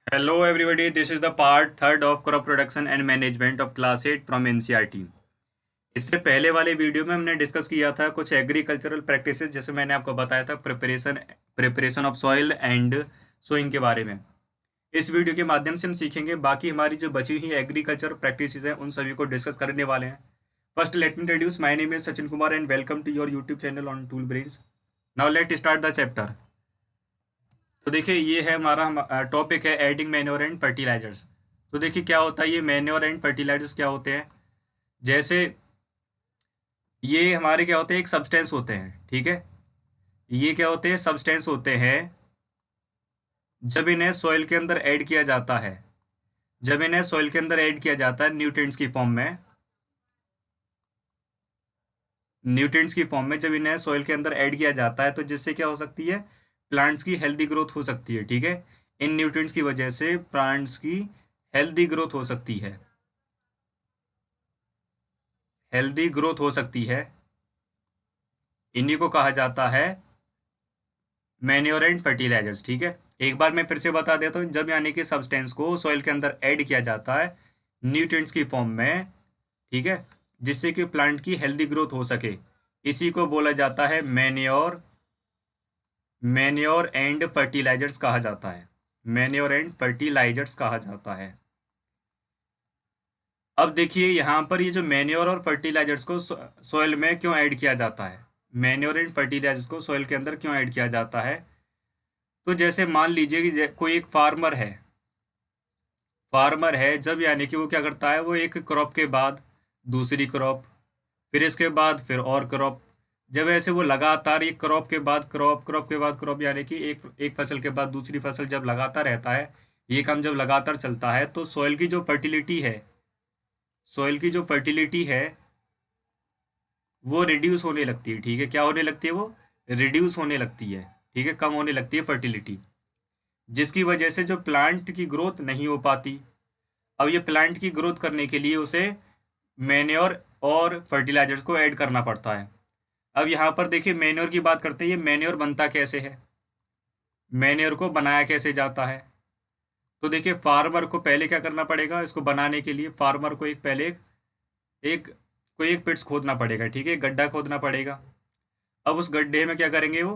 Hello everybody, this is the part third of crop production and management of class 8 from NCERT। इससे पहले वाले video में हमने discuss किया था कुछ एग्रीकल्चरल प्रैक्टिसेस, जैसे मैंने आपको बताया था preparation of soil and sowing के बारे में। इस वीडियो के माध्यम से हम सीखेंगे बाकी हमारी जो बची हुई एग्रीकल्चर प्रैक्टिसेस हैं उन सभी को डिस्कस करने वाले हैं। First let me introduce, my name is Sachin Kumar and welcome to your YouTube channel on Tool Brains. Now let start the chapter. तो देखिए ये है हमारा टॉपिक है एडिंग मैन्योर एंड फर्टिलाइजर्स। तो देखिए क्या होता है, ये मैन्योर एंड फर्टिलाइजर्स क्या होते हैं। जैसे ये हमारे क्या होते हैं, एक सब्सटेंस होते हैं, ठीक है। ये क्या होते हैं, सब्सटेंस होते हैं। जब इन्हें सॉइल के अंदर ऐड किया जाता है, जब इन्हें सॉइल के अंदर ऐड किया जाता है न्यूट्रिएंट्स की फॉर्म में, न्यूट्रिएंट्स की फॉर्म में जब इन्हें सॉइल के अंदर ऐड किया जाता है तो जिससे क्या हो सकती है, प्लांट्स की हेल्दी ग्रोथ हो सकती है, ठीक है। इन न्यूट्रिएंट्स की वजह से प्लांट्स की हेल्दी ग्रोथ हो सकती है, हेल्दी ग्रोथ हो सकती है। इन्हीं को कहा जाता है मैन्योर एंड फर्टिलाइजर्स, ठीक है। एक बार मैं फिर से बता देता हूँ, जब यानी कि सब्सटेंस को सॉइल के अंदर ऐड किया जाता है न्यूट्रिएंट्स की फॉर्म में, ठीक है, जिससे कि प्लांट की हेल्दी ग्रोथ हो सके, इसी को बोला जाता है मैन्योर, मैन्योर एंड फर्टिलाइजर्स कहा जाता है, मैन्योर एंड फर्टिलाइजर्स कहा जाता है। अब देखिए यहाँ पर ये जो मैन्योर और फर्टिलाइजर्स को सॉइल में क्यों ऐड किया जाता है, मैन्योर एंड फर्टिलाइजर्स को सॉइल के अंदर क्यों ऐड किया जाता है। तो जैसे मान लीजिए कि कोई एक फार्मर है, फार्मर है, जब यानी कि वो क्या करता है, वो एक क्रॉप के बाद दूसरी क्रॉप, फिर इसके बाद फिर और क्रॉप, जब ऐसे वो लगातार एक क्रॉप के बाद क्रॉप, क्रॉप के बाद क्रॉप, यानी कि एक एक फसल के बाद दूसरी फसल जब लगातार रहता है, ये काम जब लगातार चलता है तो सॉइल की जो फर्टिलिटी है, सॉइल की जो फर्टिलिटी है वो रिड्यूस होने लगती है, ठीक है। क्या होने लगती है, वो रिड्यूस होने लगती है, ठीक है, कम होने लगती है फर्टिलिटी, जिसकी वजह से जो प्लांट की ग्रोथ नहीं हो पाती। अब ये प्लांट की ग्रोथ करने के लिए उसे मैन्योर और फर्टिलाइजर्स को ऐड करना पड़ता है। अब यहाँ पर देखिए मैन्योर की बात करते हैं, ये मैन्योर बनता कैसे है, मैन्योर को बनाया कैसे जाता है। तो देखिए फार्मर को पहले क्या करना पड़ेगा, इसको बनाने के लिए फार्मर को एक पहले एक कोई एक पिट्स खोदना पड़ेगा, ठीक है, गड्ढा खोदना पड़ेगा। अब उस गड्ढे में क्या करेंगे, वो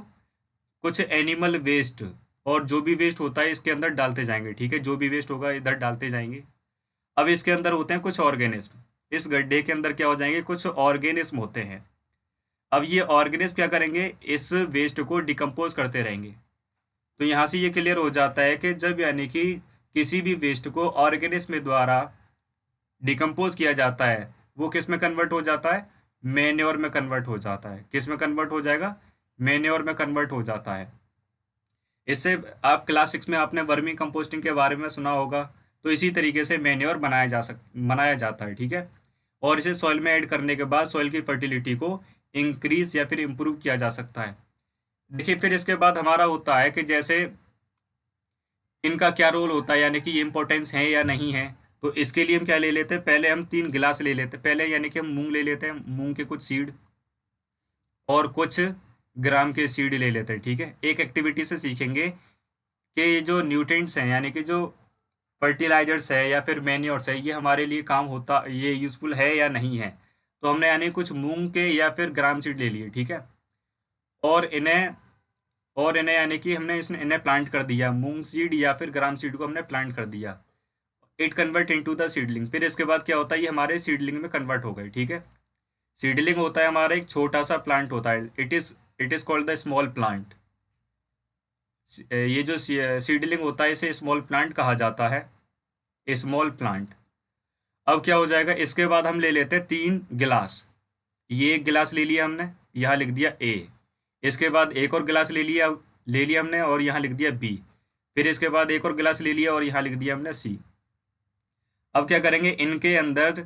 कुछ एनिमल वेस्ट और जो भी वेस्ट होता है इसके अंदर डालते जाएंगे, ठीक है, जो भी वेस्ट होगा इधर डालते जाएंगे। अब इसके अंदर होते हैं कुछ ऑर्गेनिज्म, इस गड्ढे के अंदर क्या हो जाएंगे, कुछ ऑर्गेनिज्म होते हैं। अब ये ऑर्गेनिज्म क्या करेंगे, इस वेस्ट को डिकम्पोज करते रहेंगे। तो यहाँ से ये क्लियर हो जाता है कि जब यानी कि किसी भी वेस्ट को ऑर्गेनिज्म द्वारा डिकम्पोज किया जाता है, वो किस में कन्वर्ट हो जाता है, मेन्योर में कन्वर्ट हो जाता है। किस में कन्वर्ट हो जाएगा, मेन्योर में कन्वर्ट हो जाता है। इससे आप क्लास 6 में आपने वर्मी कंपोस्टिंग के बारे में सुना होगा। तो इसी तरीके से मैन्योर बनाया जाता है, ठीक है। और इसे सॉइल में ऐड करने के बाद सॉइल की फर्टिलिटी को इंक्रीज या फिर इम्प्रूव किया जा सकता है। देखिए फिर इसके बाद हमारा होता है कि जैसे इनका क्या रोल होता है, यानी कि ये इंपॉर्टेंस है या नहीं है। तो इसके लिए हम क्या ले लेते हैं, पहले हम 3 गिलास ले लेते हैं, पहले यानी कि हम मूंग ले लेते हैं, मूंग के कुछ सीड और कुछ ग्राम के सीड ले लेते हैं, ठीक है। एक एक्टिविटी से सीखेंगे कि ये जो न्यूट्रिएंट्स हैं, यानी कि जो फर्टिलाइजर्स है या फिर मैन्योर्स है, ये हमारे लिए काम होता, ये यूज़फुल है या नहीं है। तो हमने यानी कुछ मूंग के या फिर ग्राम सीड ले लिए, ठीक है। और इन्हें और इन्हें यानी कि हमने इन्हें प्लांट कर दिया, मूंग सीड या फिर ग्राम सीड को हमने प्लांट कर दिया। It convert into the seedling. फिर इसके बाद क्या होता है, ये हमारे सीडलिंग में कन्वर्ट हो गए, ठीक है। सीडलिंग होता है हमारा एक छोटा सा प्लांट होता है, it is called the small plant. ये जो सीडलिंग होता है इसे स्मॉल प्लांट कहा जाता है, स्मॉल प्लांट। अब क्या हो जाएगा, इसके बाद हम ले लेते हैं 3 गिलास। ये एक गिलास ले लिया हमने, यहाँ लिख दिया ए। इसके बाद एक और गिलास ले लिया हमने और यहाँ लिख दिया बी। फिर इसके बाद एक और गिलास ले लिया और यहाँ लिख दिया हमने सी। अब क्या करेंगे, इनके अंदर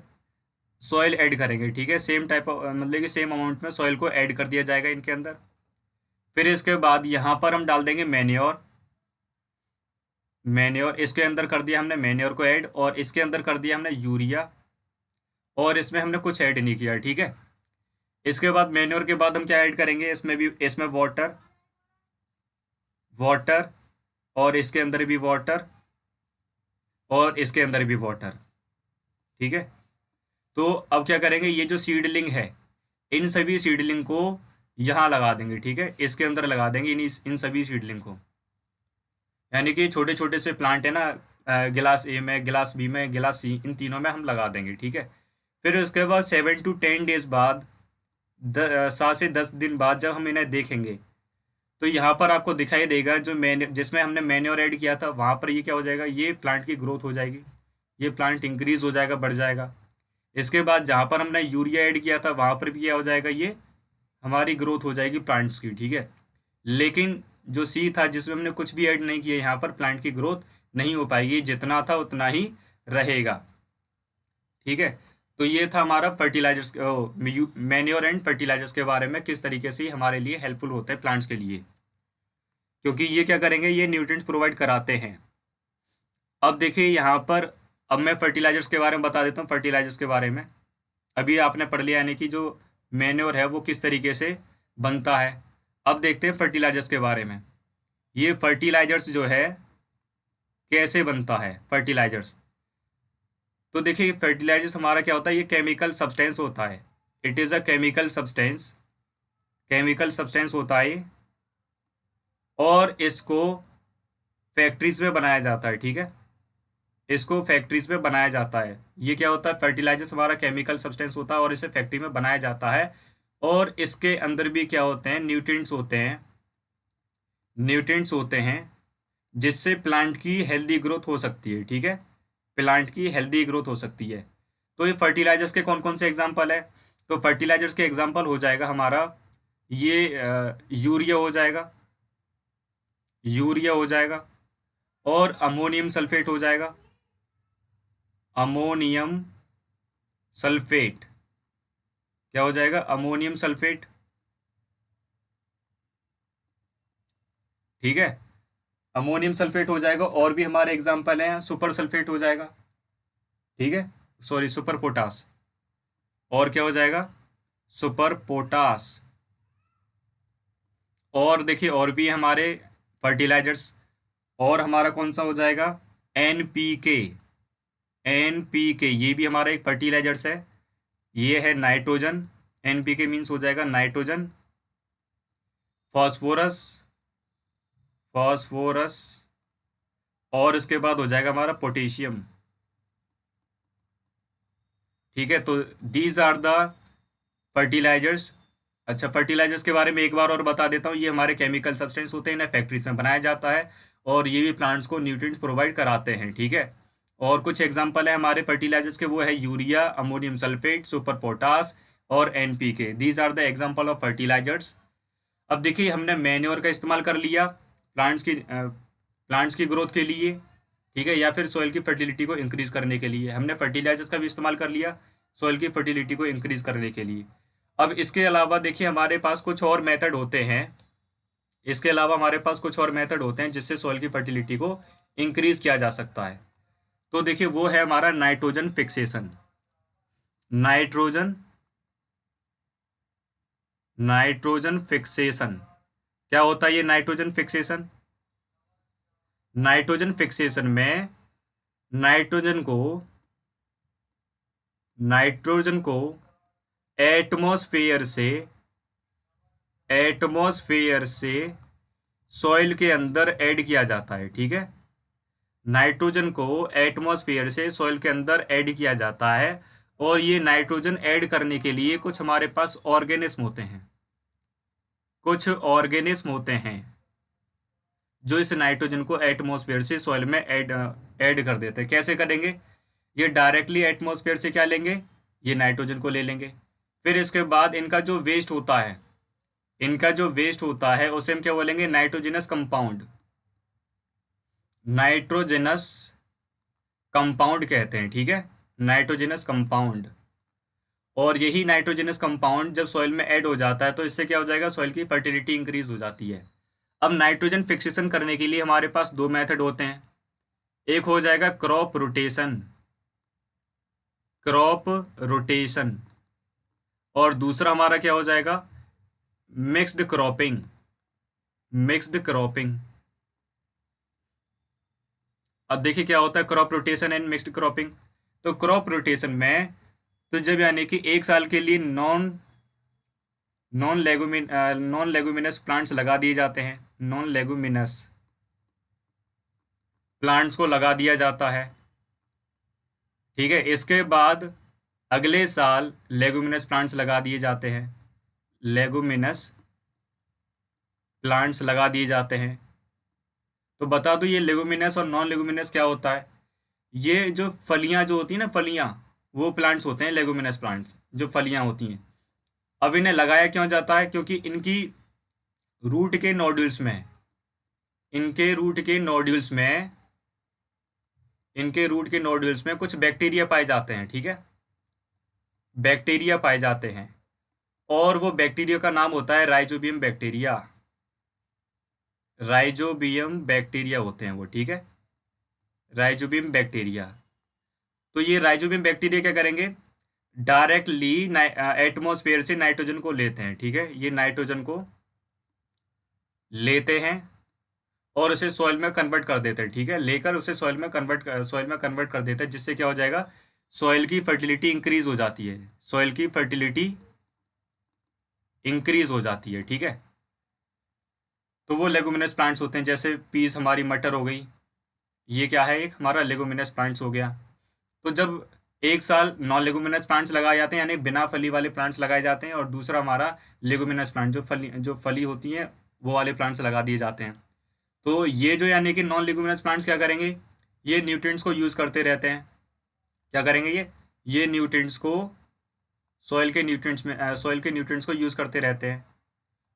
सॉइल ऐड करेंगे, ठीक है, सेम टाइप ऑफ मतलब कि सेम अमाउंट में सॉइल को ऐड कर दिया जाएगा इनके अंदर। फिर इसके बाद यहाँ पर हम डाल देंगे मैन्योर, मैन्योर इसके अंदर कर दिया हमने मैन्योर को ऐड, और इसके अंदर कर दिया हमने यूरिया, और इसमें हमने कुछ ऐड नहीं किया, ठीक है। इसके बाद मैन्योर के बाद हम क्या ऐड करेंगे, इसमें वाटर, वाटर, और इसके अंदर भी वाटर, और इसके अंदर भी वाटर। ठीक है, तो अब क्या करेंगे, ये जो सीडलिंग है इन सभी सीडलिंग को यहाँ लगा देंगे। ठीक है, इसके अंदर लगा देंगे इन सभी सीडलिंग को, यानी कि छोटे छोटे से प्लांट है ना, गिलास ए में, गिलास बी में, गिलास सी, इन तीनों में हम लगा देंगे। ठीक है, फिर उसके बाद 7 to 10 डेज बाद, 7 से 10 दिन बाद जब हम इन्हें देखेंगे तो यहाँ पर आपको दिखाई देगा जो मैंने जिसमें हमने मैन्योर ऐड किया था वहाँ पर ये क्या हो जाएगा, ये प्लांट की ग्रोथ हो जाएगी, ये प्लांट इंक्रीज हो जाएगा, बढ़ जाएगा। इसके बाद जहाँ पर हमने यूरिया ऐड किया था वहाँ पर भी क्या हो जाएगा, ये हमारी ग्रोथ हो जाएगी प्लांट्स की। ठीक है, लेकिन जो सी था जिसमें हमने कुछ भी ऐड नहीं किया, यहाँ पर प्लांट की ग्रोथ नहीं हो पाएगी, जितना था उतना ही रहेगा। ठीक है, तो ये था हमारा फर्टिलाइजर्स, मैन्योर एंड फर्टिलाइजर्स के बारे में, किस तरीके से हमारे लिए हेल्पफुल होते हैं प्लांट्स के लिए, क्योंकि ये क्या करेंगे, ये न्यूट्रिएंट्स प्रोवाइड कराते हैं। अब देखिए यहाँ पर, अब मैं फर्टिलाइजर्स के बारे में बता देता हूँ। फर्टिलाइजर्स के बारे में अभी आपने पढ़ लिया, यानी कि जो मैन्योर है वो किस तरीके से बनता है। अब देखते हैं फर्टिलाइजर्स के बारे में। ये फर्टिलाइजर्स जो है कैसे बनता है फर्टिलाइजर्स, तो देखिए फर्टिलाइजर्स हमारा क्या होता है, ये केमिकल सब्सटेंस होता है। It is a chemical substance, chemical substance होता है, और इसको फैक्ट्रीज में बनाया जाता है। ठीक है, इसको फैक्ट्रीज में बनाया जाता है। ये क्या होता है, फर्टिलाइजर्स हमारा केमिकल सब्सटेंस होता है और इसे फैक्ट्री में बनाया जाता है। और इसके अंदर भी क्या होते हैं, न्यूट्रिएंट्स होते हैं, न्यूट्रिएंट्स होते हैं जिससे प्लांट की हेल्दी ग्रोथ हो सकती है। ठीक है, प्लांट की हेल्दी ग्रोथ हो सकती है। तो ये फर्टिलाइजर्स के कौन कौन से एग्जांपल है, तो फर्टिलाइजर्स के एग्जांपल हो जाएगा हमारा ये यूरिया हो जाएगा, यूरिया हो जाएगा, और अमोनियम सल्फेट हो जाएगा, अमोनियम सल्फेट, क्या हो जाएगा, अमोनियम सल्फेट। ठीक है, अमोनियम सल्फेट हो जाएगा। और भी हमारे एग्जांपल हैं, सुपर सल्फेट हो जाएगा। ठीक है, सॉरी सुपर पोटास, और क्या हो जाएगा, सुपर पोटास। और देखिए और भी हमारे फर्टिलाइजर्स, और हमारा कौन सा हो जाएगा, एनपीके, एनपीके ये भी हमारा एक फर्टिलाइजर्स है। ये है नाइट्रोजन, एनपीके मीन्स हो जाएगा नाइट्रोजन, फास्फोरस, फास्फोरस, और इसके बाद हो जाएगा हमारा पोटेशियम। ठीक है, तो दीज आर द फर्टिलाइजर्स। अच्छा, फर्टिलाइजर्स के बारे में एक बार और बता देता हूँ। ये हमारे केमिकल सब्सटेंस होते हैं, इन्हें फैक्ट्रीज में बनाया जाता है, और ये भी प्लांट्स को न्यूट्रिएंट्स प्रोवाइड कराते हैं। ठीक है, और कुछ एग्जांपल है हमारे फर्टिलाइजर्स के, वो है urea, ammonium sulphate, super potash और NPK. These are the example of fertilisers. अब देखिए हमने मैन्योर का इस्तेमाल कर लिया प्लांट्स की ग्रोथ के लिए। ठीक है, या फिर सॉइल की फर्टिलिटी को इंक्रीज करने के लिए हमने फर्टिलाइजर्स का भी इस्तेमाल कर लिया, सॉइल की फर्टिलिटी को इंक्रीज करने के लिए। अब इसके अलावा देखिए हमारे पास कुछ और मेथड होते हैं, इसके अलावा हमारे पास कुछ और मेथड होते हैं जिससे सॉइल की फर्टिलिटी को इंक्रीज किया जा सकता है। तो देखिए वो है हमारा nitrogen fixation. Nitrogen, nitrogen fixation क्या होता है, ये नाइट्रोजन फिक्सेशन, नाइट्रोजन फिक्सेशन में नाइट्रोजन को, नाइट्रोजन को एटमॉस्फेयर से, एटमॉस्फेयर से सॉइल के अंदर ऐड किया जाता है। ठीक है, नाइट्रोजन को एटमॉस्फेयर से सॉइल के अंदर ऐड किया जाता है, और ये नाइट्रोजन ऐड करने के लिए कुछ हमारे पास ऑर्गेनिज्म होते हैं, कुछ ऑर्गेनिज्म होते हैं जो इस नाइट्रोजन को एटमॉस्फेयर से सॉइल में ऐड कर देते हैं। कैसे करेंगे, ये डायरेक्टली एटमॉस्फेयर से क्या लेंगे, ये नाइट्रोजन को ले लेंगे। फिर इसके बाद इनका जो वेस्ट होता है, इनका जो वेस्ट होता है उसे हम क्या बोलेंगे, नाइट्रोजनस कंपाउंड, नाइट्रोजनस कंपाउंड कहते हैं। ठीक है, नाइट्रोजनस कंपाउंड। और यही नाइट्रोजनस कंपाउंड जब सॉइल में ऐड हो जाता है तो इससे क्या हो जाएगा, सॉइल की फर्टिलिटी इंक्रीज हो जाती है। अब नाइट्रोजन फिक्सेशन करने के लिए हमारे पास दो मेथड होते हैं। एक हो जाएगा क्रॉप रोटेशन, क्रॉप रोटेशन, और दूसरा हमारा क्या हो जाएगा, मिक्स्ड क्रॉपिंग, मिक्स्ड क्रॉपिंग। अब देखिए क्या होता है crop rotation and mixed cropping. तो क्रॉप रोटेशन में तो जब यानी कि एक साल के लिए नॉन नॉन लेगुमिनस प्लांट्स लगा दिए जाते हैं, नॉन लेगुमिनस प्लांट्स को लगा दिया जाता है, ठीक है। इसके बाद अगले साल लेगुमिनस प्लांट्स लगा दिए जाते हैं, लेगुमिनस प्लांट्स लगा दिए जाते हैं। तो बता दो ये लेगुमिनस और नॉन लेगुमिनस क्या होता है। ये जो फलियां जो होती हैं ना, फलियां, वो प्लांट्स होते हैं लेगुमिनस प्लांट्स, जो फलियां होती हैं। अब इन्हें लगाया क्यों जाता है, क्योंकि इनकी रूट के नोड्यूल्स में, इनके रूट के नोड्यूल्स में इनके रूट के नोड्यूल्स में कुछ बैक्टीरिया पाए जाते हैं, ठीक है, बैक्टीरिया पाए जाते हैं। और वो बैक्टीरिया का नाम होता है राइजोबियम बैक्टीरिया, राइजोबियम बैक्टीरिया होते हैं वो, ठीक है, राइजोबियम बैक्टीरिया। तो ये राइजोबियम बैक्टीरिया क्या करेंगे, डायरेक्टली एटमॉस्फेयर से नाइट्रोजन को लेते हैं, ठीक है, ये नाइट्रोजन को लेते हैं और उसे सॉइल में कन्वर्ट कर देते हैं, ठीक है, लेकर उसे सॉइल में कन्वर्ट कर देते हैं, जिससे क्या हो जाएगा, सॉइल की फर्टिलिटी इंक्रीज हो जाती है, सॉइल की फर्टिलिटी इंक्रीज हो जाती है, ठीक है। तो वो लेगुमिनस प्लांट्स होते हैं, जैसे पीस हमारी मटर हो गई, ये क्या है, एक हमारा लेगुमिनस प्लांट्स हो गया। तो जब एक साल नॉन लेगुमिनस प्लांट्स लगाए जाते हैं, यानी बिना फली वाले प्लांट्स लगाए जाते हैं, और दूसरा हमारा लेगुमिनस प्लांट जो फली होती हैं वो वाले प्लांट्स लगा दिए जाते हैं। तो ये जो यानी कि नॉन लेगुमिनस प्लांट्स क्या करेंगे, ये न्यूट्रिएंट्स को यूज़ करते रहते हैं। क्या करेंगे ये न्यूट्रिएंट्स को सॉइल के न्यूट्रिएंट्स को यूज़ करते रहते हैं।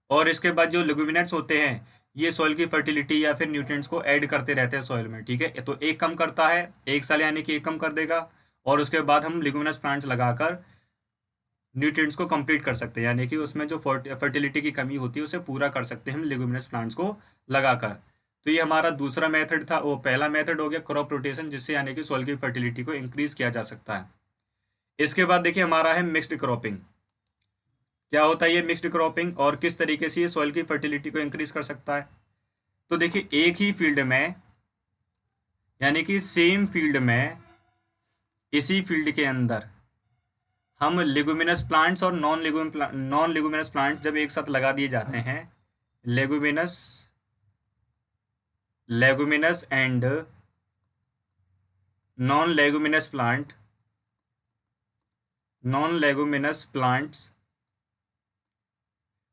और इसके बाद जो लेगुमिनेट्स होते हैं ये सॉइल की फर्टिलिटी या फिर न्यूट्रिएंट्स को ऐड करते रहते हैं सॉइल में, ठीक है। तो एक कम करता है, एक साल यानी कि एक कम कर देगा, और उसके बाद हम लेगुमिनस प्लांट्स लगाकर न्यूट्रिएंट्स को कंप्लीट कर सकते हैं, यानी कि उसमें जो फर्टिलिटी की कमी होती है उसे पूरा कर सकते हैं हम लेगुमिनस प्लांट्स को लगाकर। तो ये हमारा दूसरा मेथड था, वो पहला मेथड हो गया क्रॉप रोटेशन, जिससे यानी कि सॉइल की फर्टिलिटी को इंक्रीज किया जा सकता है। इसके बाद देखिए हमारा है मिक्स्ड क्रॉपिंग। क्या होता है ये मिक्स्ड क्रॉपिंग और किस तरीके से ये सॉइल की फर्टिलिटी को इंक्रीज कर सकता है। तो देखिए एक ही फील्ड में, यानी कि सेम फील्ड में, इसी फील्ड के अंदर हम लेगुमिनस प्लांट्स और नॉन लेगुमिनस प्लांट जब एक साथ लगा दिए जाते हैं, leguminous leguminous and non leguminous plant, non leguminous plants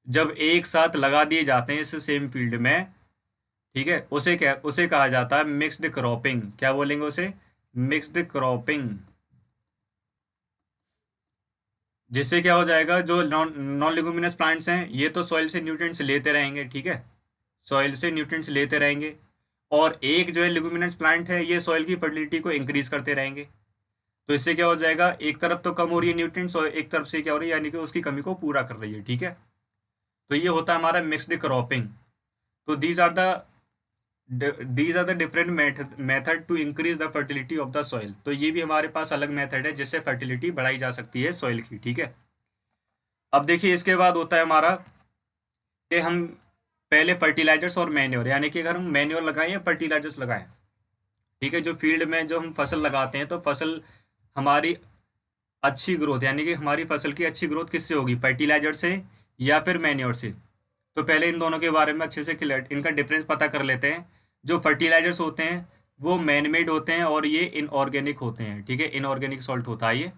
जब एक साथ लगा दिए जाते हैं इस सेम फील्ड में, ठीक है, उसे कहा जाता है मिक्स्ड क्रॉपिंग। क्या बोलेंगे उसे, मिक्स्ड क्रॉपिंग। जिससे क्या हो जाएगा, जो नॉन लेगुमिनस प्लांट्स हैं ये तो सॉइल से न्यूट्रिएंट्स लेते रहेंगे, ठीक है, सॉइल से न्यूट्रिएंट्स लेते रहेंगे, और एक जो है लेगुमिनस प्लांट है ये सॉइल की फर्टिलिटी को इंक्रीज करते रहेंगे। तो इससे क्या हो जाएगा, एक तरफ तो कम हो रही है न्यूट्रिएंट्स और एक तरफ से क्या हो रही है, यानी कि उसकी कमी को पूरा कर रही है, ठीक है। तो ये होता है हमारा मिक्स्ड क्रॉपिंग। तो these are the different method to increase the fertility of the soil. तो ये भी हमारे पास अलग मेथड है जिससे फर्टिलिटी बढ़ाई जा सकती है सॉइल की, ठीक है। अब देखिए इसके बाद होता है हमारा कि हम पहले फर्टिलाइजर्स और मैन्योर, यानी कि अगर हम मैन्योर लगाएं या फर्टिलाइजर्स लगाएं, ठीक है, जो फील्ड में जो हम फसल लगाते हैं तो फसल हमारी अच्छी ग्रोथ, यानी कि हमारी फसल की अच्छी ग्रोथ किससे होगी, फर्टिलाइजर से या फिर मैन्योर से। तो पहले इन दोनों के बारे में अच्छे से क्लियर इनका डिफरेंस पता कर लेते हैं। जो फर्टिलाइजर्स होते हैं वो मैन मेड होते हैं और ये इनऑर्गेनिक होते हैं, ठीक है, इनऑर्गेनिक सॉल्ट होता है ये,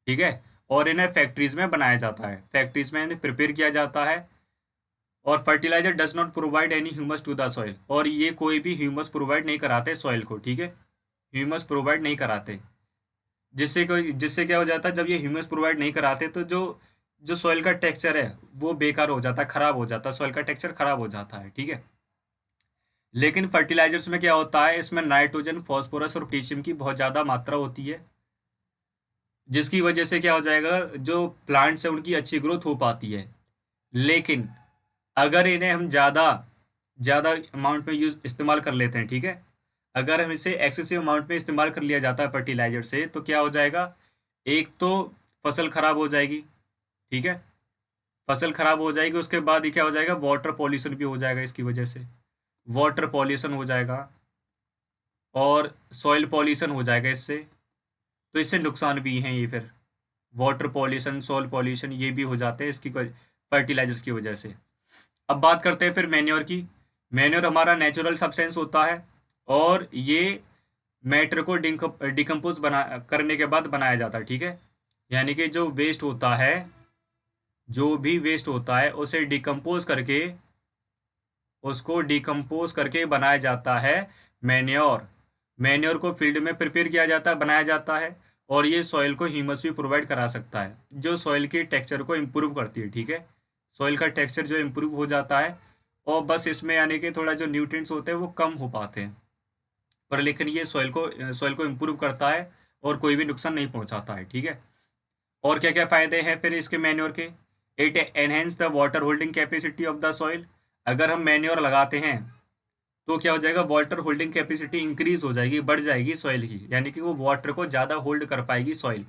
ठीक है, और इन्हें फैक्ट्रीज में बनाया जाता है, फैक्ट्रीज में इन्हें प्रिपेयर किया जाता है। और fertiliser does not provide any humus to the soil, और ये कोई भी ह्यूमस प्रोवाइड नहीं कराते सॉइल को, ठीक है, ह्यूमस प्रोवाइड नहीं कराते। जिससे क्या हो जाता है, जब ये ह्यूमस प्रोवाइड नहीं कराते तो जो जो सॉइल का टेक्सचर है वो बेकार हो जाता है, खराब हो जाता है, सॉइल का टेक्सचर खराब हो जाता है, ठीक है। लेकिन फर्टिलाइजर्स में क्या होता है, इसमें नाइट्रोजन, फास्फोरस और पोटेशियम की बहुत ज़्यादा मात्रा होती है, जिसकी वजह से क्या हो जाएगा, जो प्लांट्स हैं उनकी अच्छी ग्रोथ हो पाती है। लेकिन अगर इन्हें हम ज़्यादा ज़्यादा अमाउंट में यूज़ इस्तेमाल कर लेते हैं, ठीक है, अगर हम इसे एक्सेसिव अमाउंट में इस्तेमाल कर लिया जाता है फर्टिलाइजर से, तो क्या हो जाएगा, एक तो फसल खराब हो जाएगी, ठीक है, फसल खराब हो जाएगी, उसके बाद ये क्या हो जाएगा, वाटर पॉल्यूशन भी हो जाएगा, इसकी वजह से वाटर पॉल्यूशन हो जाएगा, और सॉइल पॉल्यूशन हो जाएगा इससे। तो इससे नुकसान भी हैं ये फिर, वाटर पॉल्यूशन, सॉइल पॉल्यूशन ये भी हो जाते हैं इसकी फर्टिलाइजर्स की वजह से। अब बात करते हैं फिर मैन्योर की। मैन्योर हमारा नेचुरल सब्सटेंस होता है और ये मैटर को डिकम्पोज बना करने के बाद बनाया जाता है, ठीक है। यानी कि जो वेस्ट होता है, जो भी वेस्ट होता है उसे डिकम्पोज करके, उसको डिकम्पोज करके बनाया जाता है मैन्योर। मैन्योर को फील्ड में प्रिपेयर किया जाता है, बनाया जाता है, और ये सॉइल को ह्यूमस भी प्रोवाइड करा सकता है, जो सॉइल के टेक्सचर को इम्प्रूव करती है, ठीक है। सॉइल का टेक्सचर जो इम्प्रूव हो जाता है, और बस इसमें यानी कि थोड़ा जो न्यूट्रिएंट्स होते हैं वो कम हो पाते हैं, पर लेकिन ये सॉइल को इम्प्रूव करता है और कोई भी नुकसान नहीं पहुंचाता है, ठीक है। और क्या क्या फ़ायदे हैं फिर इसके मैन्योर के? It enhance the water holding capacity of the soil. अगर हम मैन्योर लगाते हैं तो क्या हो जाएगा, वाटर होल्डिंग कैपेसिटी इंक्रीज हो जाएगी, बढ़ जाएगी सॉइल की, यानी कि वो वाटर को ज़्यादा होल्ड कर पाएगी सॉइल।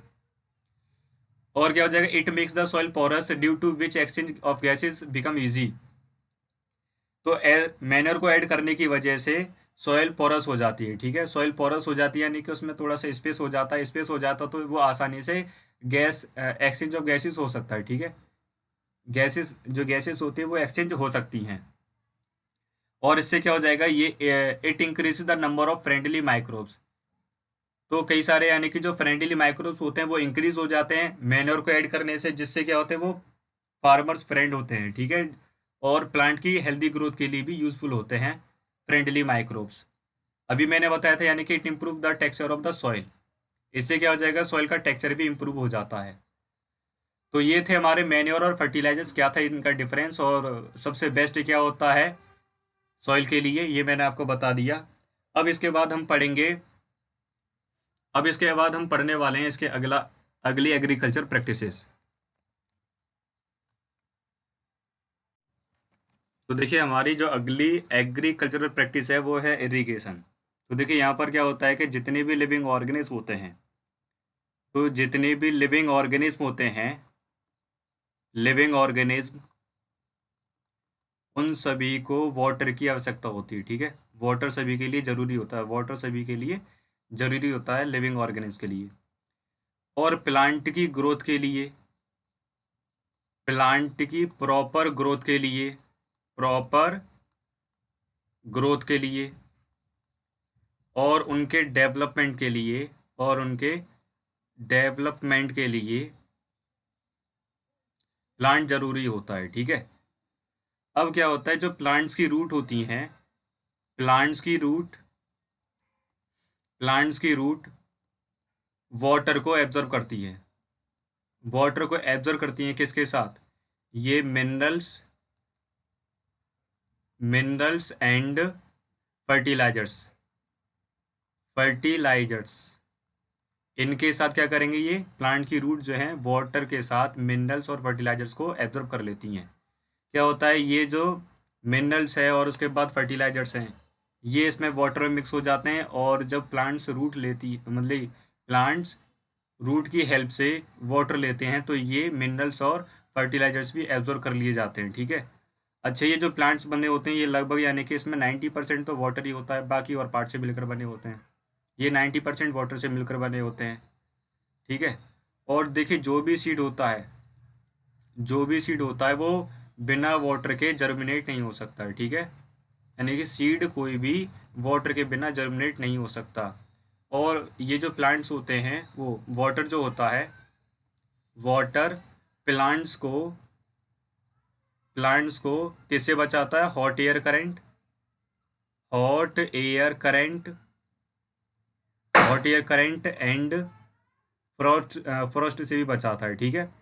और क्या हो जाएगा, it makes the soil porous due to which exchange of gases become easy. तो मैन्योर को ऐड करने की वजह से सॉइल पोरस हो जाती है, ठीक है। सॉइल पोरस हो जाती है यानी कि उसमें थोड़ा सा स्पेस हो जाता है, स्पेस हो जाता तो वो आसानी से गैस एक्सचेंज ऑफ गैसेस हो सकता है, ठीक है। गैसेस, जो गैसेस होती है वो एक्सचेंज हो सकती हैं। और इससे क्या हो जाएगा, ये it increase the number of friendly microbes. तो कई सारे यानी कि जो फ्रेंडली माइक्रोब्स होते हैं वो इंक्रीज हो जाते हैं मैन्योर को ऐड करने से, जिससे क्या होते हैं, वो फार्मर्स फ्रेंड होते हैं, ठीक है। और प्लांट की हेल्दी ग्रोथ के लिए भी यूजफुल होते हैं फ्रेंडली माइक्रोब्स। अभी मैंने बताया था यानी कि it improve the texture of the soil. इससे क्या हो जाएगा, सॉइल का टेक्सचर भी इम्प्रूव हो जाता है। तो ये थे हमारे मैन्योर और फर्टिलाइजर्स, क्या था इनका डिफरेंस, और सबसे बेस्ट क्या होता है सॉइल के लिए, ये मैंने आपको बता दिया। अब इसके बाद हम पढ़ेंगे, अब इसके बाद हम पढ़ने वाले हैं इसके अगली एग्रीकल्चर प्रैक्टिसेस। तो देखिए हमारी जो अगली एग्रीकल्चरल प्रैक्टिस है वो है इरिगेशन। तो देखिए यहाँ पर क्या होता है कि जितने भी लिविंग ऑर्गेनिज्म होते हैं, तो जितने भी लिविंग ऑर्गेनिज्म होते हैं, लिविंग ऑर्गेनिज्म, उन सभी को वाटर की आवश्यकता होती है, ठीक है। वाटर सभी के लिए ज़रूरी होता है, वाटर सभी के लिए ज़रूरी होता है लिविंग ऑर्गेनिज्म के लिए। और प्लांट की ग्रोथ के लिए, प्लांट की प्रॉपर ग्रोथ के लिए, प्रॉपर ग्रोथ के लिए, और उनके डेवलपमेंट के लिए, और उनके डेवलपमेंट के लिए प्लांट ज़रूरी होता है, ठीक है। अब क्या होता है, जो प्लांट्स की रूट होती हैं, प्लांट्स की रूट, प्लांट्स की रूट वाटर को एब्जॉर्ब करती है, वाटर को एब्जॉर्ब करती हैं किसके साथ, ये minerals, minerals and fertilisers, fertilisers, इनके साथ क्या करेंगे, ये प्लांट की रूट जो है वाटर के साथ मिनरल्स और फर्टिलाइजर्स को एब्जॉर्ब कर लेती हैं। क्या होता है, ये जो मिनरल्स है और उसके बाद फर्टिलाइजर्स हैं, ये इसमें वाटर में मिक्स हो जाते हैं, और जब प्लांट्स रूट लेती, मतलब प्लांट्स रूट की हेल्प से वाटर लेते हैं, तो ये मिनरल्स और फर्टिलाइजर्स भी एब्जॉर्ब कर लिए जाते हैं, ठीक है। अच्छा, ये जो प्लांट्स बने होते हैं ये लगभग यानी कि इसमें 90% तो वाटर ही होता है, बाकी और पार्ट से मिलकर बने होते हैं। ये 90% वाटर से मिलकर बने होते हैं, ठीक है। और देखिए जो भी सीड होता है वो बिना वाटर के जर्मिनेट नहीं हो सकता है, ठीक है। यानी कि सीड कोई भी वाटर के बिना जर्मिनेट नहीं हो सकता। और ये जो प्लांट्स होते हैं वो वाटर जो होता है, वाटर प्लांट्स को, प्लांट्स को किससे बचाता है, hot air current, hot air current, hot air current and Frost, Frost से भी बचाता है, ठीक है।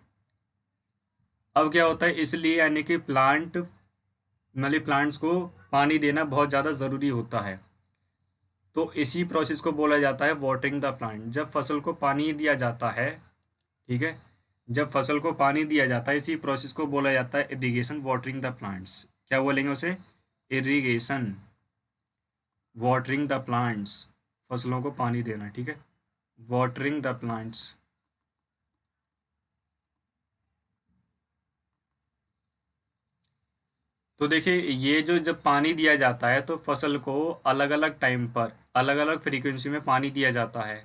अब क्या होता है, इसलिए यानी कि प्लांट्स को पानी देना बहुत ज़्यादा ज़रूरी होता है। तो इसी प्रोसेस को बोला जाता है वाटरिंग द प्लांट। जब फसल को पानी दिया जाता है, ठीक है, जब फसल को पानी दिया जाता है, इसी प्रोसेस को बोला जाता है इरिगेशन, वाटरिंग द प्लांट्स। क्या बोलेंगे उसे, इरिगेशन, वाटरिंग द प्लांट्स, फसलों को पानी देना, ठीक है, वाटरिंग द प्लांट्स। तो देखिए ये जो जब पानी दिया जाता है तो फसल को अलग अलग टाइम पर अलग अलग फ्रीक्वेंसी में पानी दिया जाता है।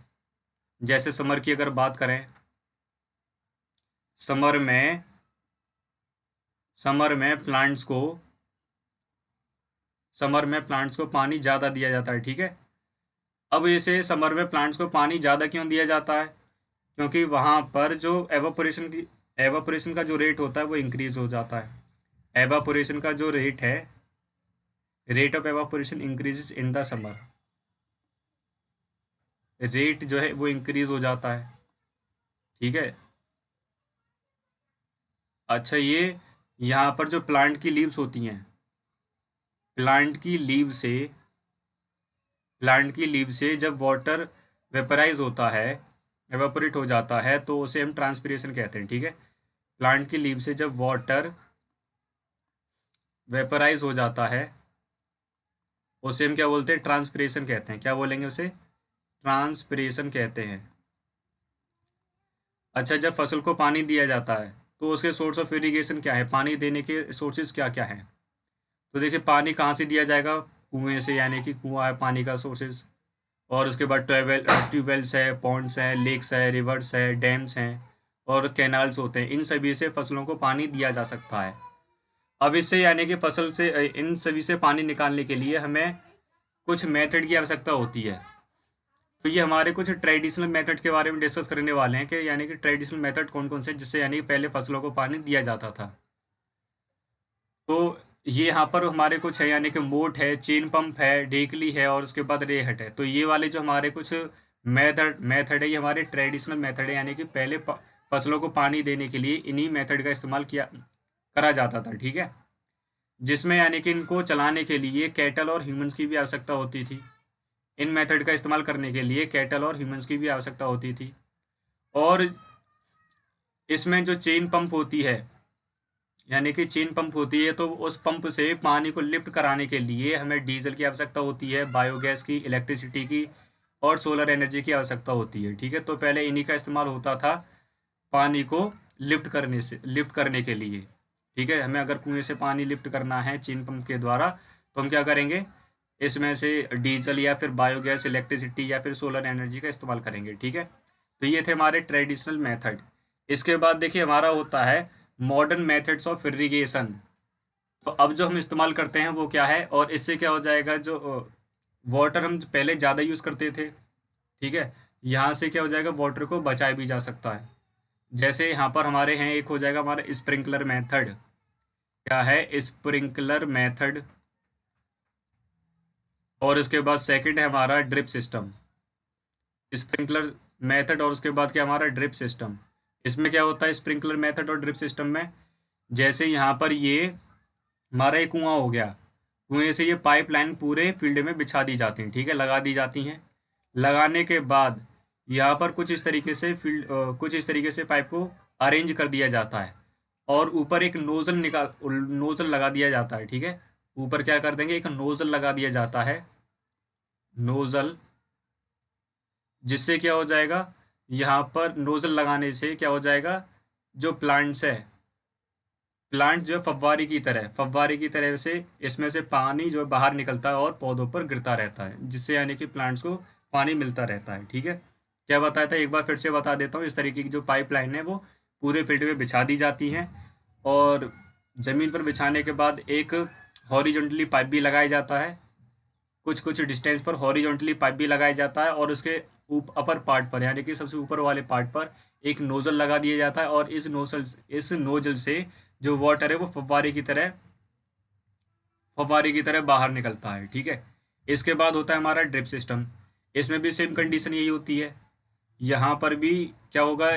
जैसे समर की अगर बात करें, समर में प्लांट्स को पानी ज़्यादा दिया जाता है, ठीक है। अब इसे समर में प्लांट्स को पानी ज़्यादा क्यों दिया जाता है? क्योंकि वहाँ पर जो एवापोरेशन का जो रेट होता है वो इंक्रीज हो जाता है। एवापोरेशन का जो रेट है, rate of evaporation increases in the summer, rate जो है वो इंक्रीज हो जाता है, ठीक है। अच्छा, ये यहाँ पर जो प्लांट की लीव्स होती हैं, प्लांट की लीव से जब वाटर वेपराइज होता है, एवापोरेट हो जाता है, तो उसे हम ट्रांसपिरेशन कहते हैं, ठीक है। प्लांट की लीव से जब वाटर वेपराइज हो जाता है, उसे हम क्या बोलते हैं? ट्रांसपिरेशन कहते हैं। क्या बोलेंगे उसे? ट्रांसपिरेशन कहते हैं। अच्छा, जब फसल को पानी दिया जाता है तो उसके सोर्स ऑफ इरिगेशन क्या है? पानी देने के सोर्सेज क्या क्या हैं? तो देखिए, पानी कहाँ से दिया जाएगा? कुएं से, यानी कि कुआं है पानी का सोर्सेज। और उसके बाद ट्यूबवेल्स है, पॉन्ड्स हैं, लेक्स है, रिवर्स है, डैम्स हैं और कैनाल्स होते हैं। इन सभी से फसलों को पानी दिया जा सकता है। अब इससे यानी कि फसल से इन सभी से पानी निकालने के लिए हमें कुछ मेथड की आवश्यकता होती है। तो ये हमारे कुछ ट्रेडिशनल मेथड के बारे में डिस्कस करने वाले हैं कि यानी कि ट्रेडिशनल मेथड कौन कौन से, जिससे यानी कि पहले फसलों को पानी दिया जाता था। तो ये यहाँ पर हमारे कुछ है, यानी कि मोट है, चेन पंप है, ढेकली है और उसके बाद रेहट है। तो ये वाले जो हमारे कुछ मेथड है, ये हमारे ट्रेडिशनल मेथड है, यानी कि पहले फसलों को पानी देने के लिए इन्हीं मेथड का इस्तेमाल करा जाता था, ठीक है। जिसमें यानी कि इनको चलाने के लिए कैटल और ह्यूमंस की भी आवश्यकता होती थी। इन मेथड का इस्तेमाल करने के लिए कैटल और ह्यूमंस की भी आवश्यकता होती थी। और इसमें जो चेन पंप होती है, यानी कि चेन पंप होती है, तो उस पंप से पानी को लिफ्ट कराने के लिए हमें डीजल की आवश्यकता होती है, बायोगैस की, इलेक्ट्रिसिटी की और सोलर एनर्जी की आवश्यकता होती है, ठीक है। तो पहले इन्हीं का इस्तेमाल होता था पानी को लिफ्ट करने के लिए, ठीक है। हमें अगर कुएं से पानी लिफ्ट करना है चेन पंप के द्वारा, तो हम क्या करेंगे? इसमें से डीजल या फिर बायोगैस, इलेक्ट्रिसिटी या फिर सोलर एनर्जी का इस्तेमाल करेंगे, ठीक है। तो ये थे हमारे ट्रेडिशनल मेथड। इसके बाद देखिए हमारा होता है मॉडर्न मेथड्स ऑफ इरिगेशन। तो अब जो हम इस्तेमाल करते हैं वो क्या है, और इससे क्या हो जाएगा? जो वाटर हम पहले ज़्यादा यूज़ करते थे, ठीक है, यहाँ से क्या हो जाएगा? वाटर को बचाया भी जा सकता है। जैसे यहाँ पर हमारे हैं, एक हो जाएगा हमारा स्प्रिंकलर मेथड। क्या है? Sprinkler method. और इसके बाद सेकंड है हमारा ड्रिप सिस्टम। स्प्रिंकलर मेथड और उसके बाद क्या हमारा ड्रिप सिस्टम। इसमें क्या होता है स्प्रिंकलर मेथड और ड्रिप सिस्टम में? जैसे यहाँ पर ये हमारा एक कुआं हो गया, कुएं से ये पाइपलाइन पूरे फील्ड में बिछा दी जाती हैं, ठीक है, लगा दी जाती हैं। लगाने के बाद यहाँ पर कुछ इस तरीके से पाइप को अरेंज कर दिया जाता है और ऊपर एक नोजल लगा दिया जाता है, ठीक है। ऊपर क्या कर देंगे? एक नोजल लगा दिया जाता है, नोजल। जिससे क्या हो जाएगा? यहाँ पर नोजल लगाने से क्या हो जाएगा? जो प्लांट्स है, प्लांट जो है फव्वारे की तरह से इसमें से पानी जो बाहर निकलता है और पौधों पर गिरता रहता है, जिससे यानी कि प्लांट्स को पानी मिलता रहता है, ठीक है। क्या बताया था? एक बार फिर से बता देता हूँ। इस तरीके की जो पाइपलाइन है वो पूरे फील्ड में बिछा दी जाती हैं और ज़मीन पर बिछाने के बाद एक हॉरिजॉन्टली पाइप भी लगाया जाता है, कुछ कुछ डिस्टेंस पर हॉरिजॉन्टली पाइप भी लगाया जाता है और उसके अपर पार्ट पर, यानी कि सबसे ऊपर वाले पार्ट पर एक नोजल लगा दिया जाता है और इस नोजल से जो वाटर है वो फव्वारे की तरह बाहर निकलता है, ठीक है। इसके बाद होता है हमारा ड्रिप सिस्टम। इसमें भी सेम कंडीशन यही होती है। यहाँ पर भी क्या होगा?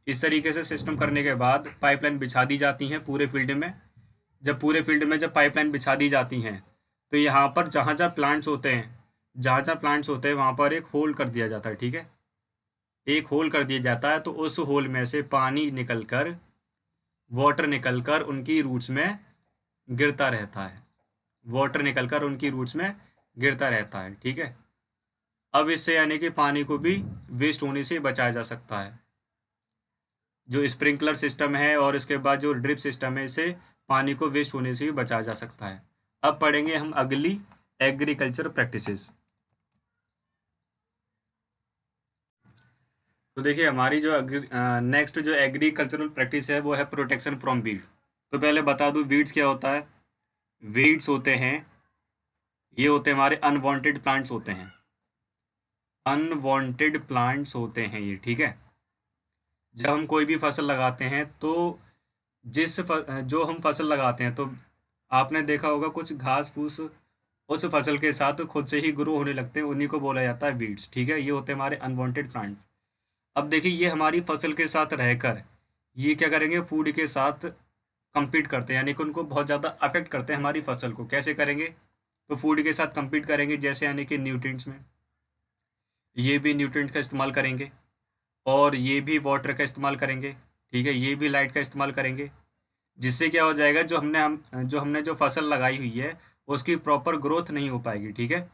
इस तरीके से सिस्टम करने के बाद पाइपलाइन बिछा दी जाती हैं पूरे फील्ड में। जब पाइपलाइन बिछा दी जाती हैं, तो यहाँ पर जहाँ जहाँ प्लांट्स होते हैं वहाँ पर एक होल कर दिया जाता है, ठीक है। एक होल कर दिया जाता है, तो उस होल में से वाटर निकलकर उनकी रूट्स में गिरता रहता है। ठीक है। अब इससे यानी कि पानी को भी वेस्ट होने से बचाया जा सकता है। जो स्प्रिंकलर सिस्टम है और इसके बाद जो ड्रिप सिस्टम है, इससे पानी को वेस्ट होने से भी बचाया जा सकता है। अब पढ़ेंगे हम अगली एग्रीकल्चर प्रैक्टिसेस। तो देखिए हमारी जो नेक्स्ट जो एग्रीकल्चरल प्रैक्टिस है वो है प्रोटेक्शन फ्रॉम वीड। तो पहले बता दूं वीड्स क्या होता है। वीड्स होते हैं, ये होते हैं हमारे अनवांटेड प्लांट्स होते हैं। अनवांटेड प्लांट्स होते हैं ये, ठीक है। जब हम कोई भी फसल लगाते हैं तो जो हम फसल लगाते हैं तो आपने देखा होगा कुछ घास फूस उस फसल के साथ खुद से ही ग्रो होने लगते हैं, उन्हीं को बोला जाता है वीड्स, ठीक है। ये होते हैं हमारे अनवांटेड प्लांट्स। अब देखिए ये हमारी फसल के साथ रहकर ये क्या करेंगे, फूड के साथ compete करते हैं, यानी कि उनको बहुत ज़्यादा अफेक्ट करते हैं हमारी फसल को। कैसे करेंगे, तो फूड के साथ compete करेंगे, जैसे यानी कि न्यूट्रिएंट्स में ये भी न्यूट्रिएंट्स का इस्तेमाल करेंगे और ये भी वाटर का इस्तेमाल करेंगे, ठीक है। ये भी लाइट का इस्तेमाल करेंगे, जिससे क्या हो जाएगा, जो हमने जो फसल लगाई हुई है उसकी प्रॉपर ग्रोथ नहीं हो पाएगी, ठीक है।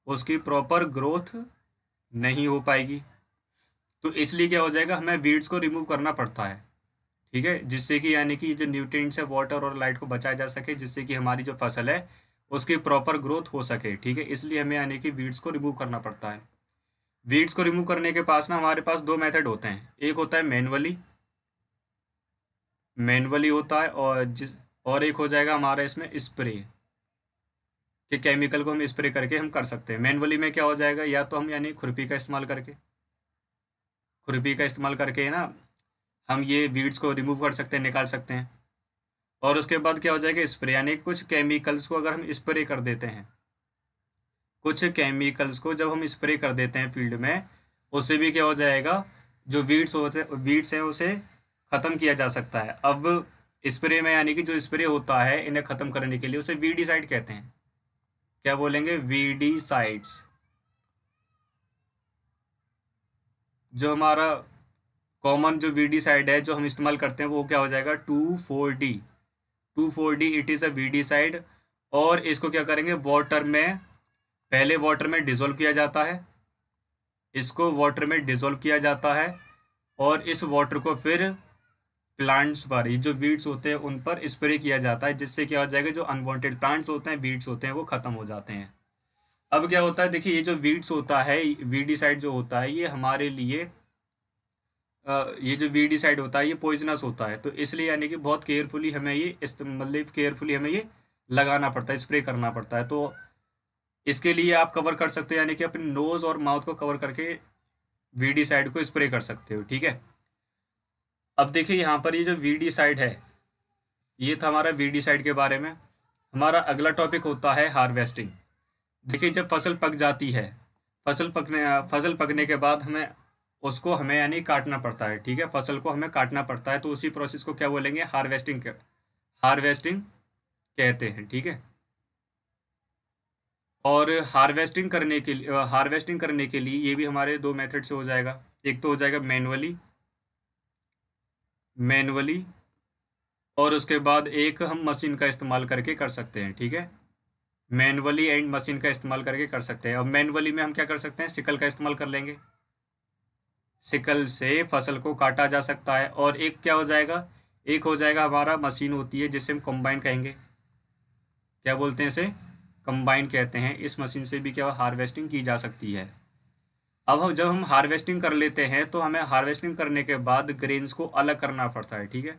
उसकी प्रॉपर ग्रोथ नहीं हो पाएगी, तो इसलिए क्या हो जाएगा, हमें वीड्स को रिमूव करना पड़ता है, ठीक है। जिससे कि यानी कि जो न्यूट्रिएंट्स है वाटर और लाइट को बचाया जा सके, जिससे कि हमारी जो फसल है उसकी प्रॉपर ग्रोथ हो सके, ठीक है। इसलिए हमें यानी कि वीड्स को रिमूव करना पड़ता है। वीड्स को रिमूव करने के पास ना हमारे पास दो मेथड होते हैं, एक होता है मैनुअली, होता है, और एक हो जाएगा हमारा इसमें स्प्रे, कि केमिकल को हम स्प्रे करके हम कर सकते हैं। मैनुअली में क्या हो जाएगा, या तो हम यानी खुरपी का इस्तेमाल करके ना हम ये वीड्स को रिमूव कर सकते हैं, निकाल सकते हैं। और उसके बाद क्या हो जाएगा, स्प्रे, यानी कुछ केमिकल्स को अगर हम स्प्रे कर देते हैं, कुछ केमिकल्स को जब हम स्प्रे कर देते हैं फील्ड में, उससे भी क्या हो जाएगा, जो वीड्स हैं उसे ख़त्म किया जा सकता है। अब स्प्रे में यानी कि जो स्प्रे होता है इन्हें ख़त्म करने के लिए उसे वीडीसाइड कहते हैं। क्या बोलेंगे, वीडीसाइड्स। जो हमारा कॉमन जो वीडीसाइड है जो हम इस्तेमाल करते हैं वो क्या हो जाएगा, 2,4-D। 2,4-D it is a weedicide. और इसको क्या करेंगे, पहले वाटर में डिज़ोल्व किया जाता है, इसको वाटर में डिज़ोल्व किया जाता है, और इस वाटर को फिर प्लांट्स पर, ये जो वीड्स होते हैं उन पर स्प्रे किया जाता है, जिससे क्या हो जाएगा, जो अनवांटेड प्लांट्स होते हैं, वीड्स होते हैं, वो ख़त्म हो जाते हैं। अब क्या होता है, देखिए ये जो वीड्स होता है, वीडीसाइड जो होता है, ये हमारे लिए ये जो वीडीसाइड होता है ये पॉइजनस होता है, तो इसलिए यानी कि बहुत केयरफुली हमें ये मतलब केयरफुली हमें ये लगाना पड़ता है, स्प्रे करना पड़ता है। तो इसके लिए आप कवर कर सकते हो, यानी कि अपने नोज़ और माउथ को कवर करके वीडीसाइड को स्प्रे कर सकते हो, ठीक है। अब देखिए यहाँ पर ये जो वीडीसाइड है, ये था हमारा वीडीसाइड के बारे में। हमारा अगला टॉपिक होता है हार्वेस्टिंग। देखिए जब फसल पक जाती है, फसल पकने के बाद हमें यानी काटना पड़ता है, ठीक है। फसल को हमें काटना पड़ता है, तो उसी प्रोसेस को क्या बोलेंगे, हार्वेस्टिंग कहते हैं, ठीक है। और हार्वेस्टिंग करने के लिए ये भी हमारे दो मेथड से हो जाएगा। एक तो हो जाएगा मैनुअली, और उसके बाद एक हम मशीन का इस्तेमाल करके कर सकते हैं, ठीक है। मैनुअली एंड मशीन का इस्तेमाल करके कर सकते हैं। अब मैनुअली में हम क्या कर सकते हैं, सिकल का इस्तेमाल कर लेंगे, सिकल से फसल को काटा जा सकता है। और एक क्या हो जाएगा, एक हो जाएगा हमारा मशीन होती है जिसे हम कंबाइन कहेंगे, क्या बोलते हैं इसे, कंबाइन कहते हैं। इस मशीन से भी क्या हार्वेस्टिंग की जा सकती है। अब जब हम हार्वेस्टिंग कर लेते हैं तो हमें हार्वेस्टिंग करने के बाद ग्रेन्स को अलग करना पड़ता है, ठीक है।